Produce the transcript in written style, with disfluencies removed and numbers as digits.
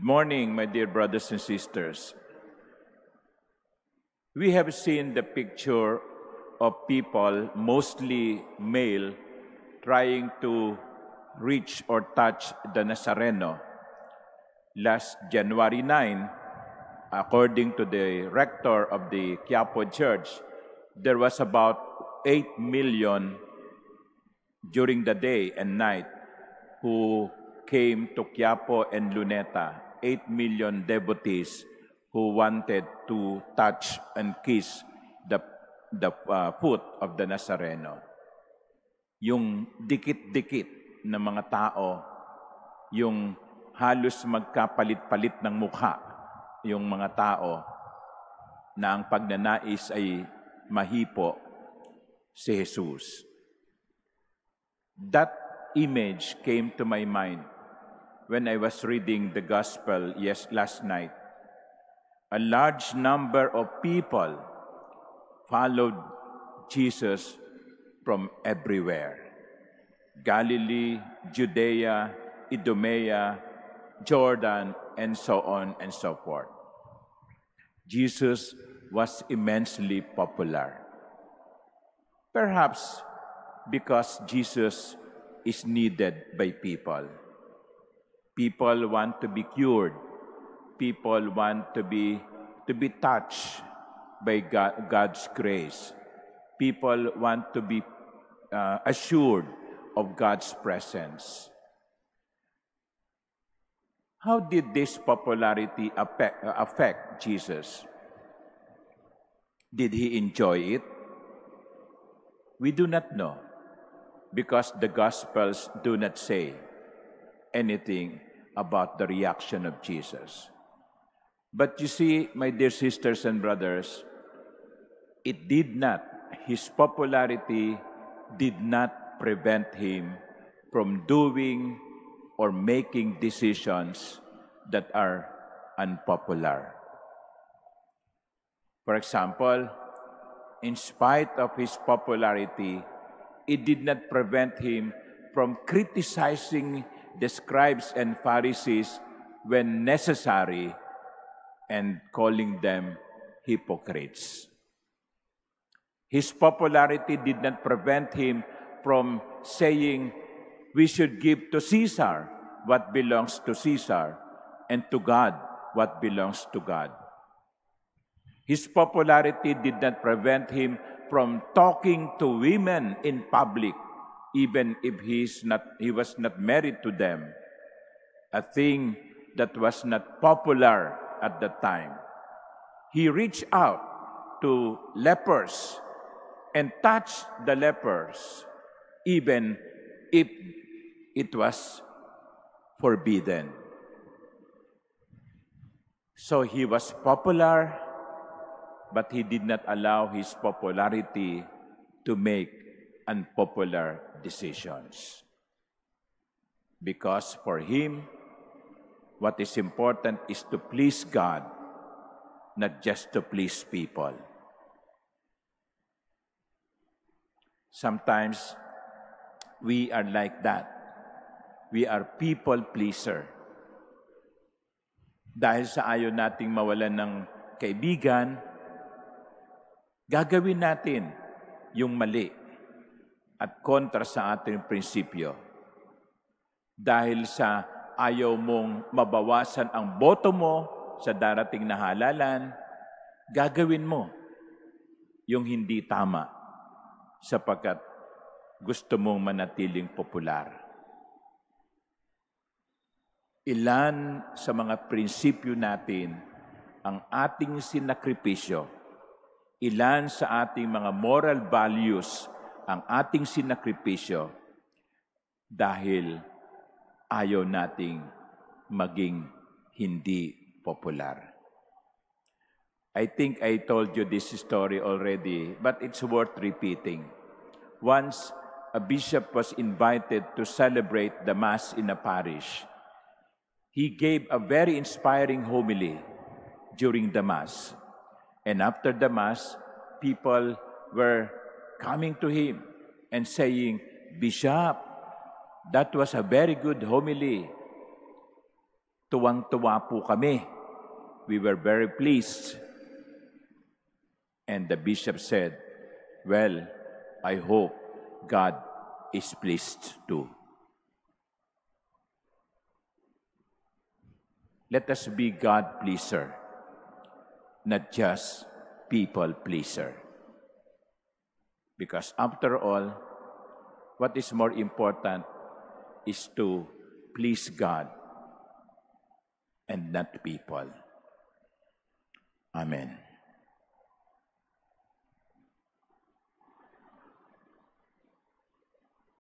morning, my dear brothers and sisters. We have seen the picture of people, mostly male, trying to reach or touch the Nazareno. Last January 9, according to the rector of the Quiapo Church, there was about 8 million during the day and night who came to Quiapo and Luneta, 8 million devotees who wanted to touch and kiss the foot of the Nazareno. Yung dikit-dikit na mga tao, yung halos magkapalit-palit ng mukha, yung mga tao na ang pagnanais ay mahipo si Jesus. That image came to my mind when I was reading the gospel last night. A large number of people followed Jesus from everywhere. Galilee, Judea, Idumea, Jordan, and so on and so forth. Jesus was immensely popular. Perhaps because Jesus is needed by people. People want to be cured. People want to be touched by God's grace. People want to be assured of God's presence. How did this popularity affect Jesus? Did he enjoy it? We do not know, because the Gospels do not say anything about the reaction of Jesus. But you see, my dear sisters and brothers, his popularity did not prevent him from doing or making decisions that are unpopular. For example, in spite of his popularity, it did not prevent him from criticizing the scribes and Pharisees when necessary and calling them hypocrites. His popularity did not prevent him from saying, we should give to Caesar what belongs to Caesar, and to God what belongs to God. His popularity did not prevent him from talking to women in public, even if he was not married to them, a thing that was not popular at the time. He reached out to lepers and touched the lepers, even if it was forbidden. So he was popular, but he did not allow his popularity to make unpopular decisions. Because for him, what is important is to please God, not just to please people. Sometimes we are like that. We are people pleaser. Dahil sa ayaw nating mawalan ng kaibigan, gagawin natin yung mali at kontra sa ating prinsipyo. Dahil sa ayaw mong mabawasan ang boto mo sa darating na halalan, gagawin mo yung hindi tama sapagkat gusto mong manatiling popular. Ilan sa mga prinsipyo natin ang ating sinakripisyo. Ilan sa ating mga moral values ang ating sinakripisyo dahil ayaw nating maging hindi popular. I think I told you this story already, but it's worth repeating. Once, a bishop was invited to celebrate the Mass in a parish. He gave a very inspiring homily during the Mass. And after the Mass, people were coming to him and saying, Bishop, that was a very good homily. Tuwang-tuwa po kami. We were very pleased. And the bishop said, well, I hope God is pleased too. Let us be God pleaser, not just people pleaser. Because after all, what is more important is to please God and not people. Amen.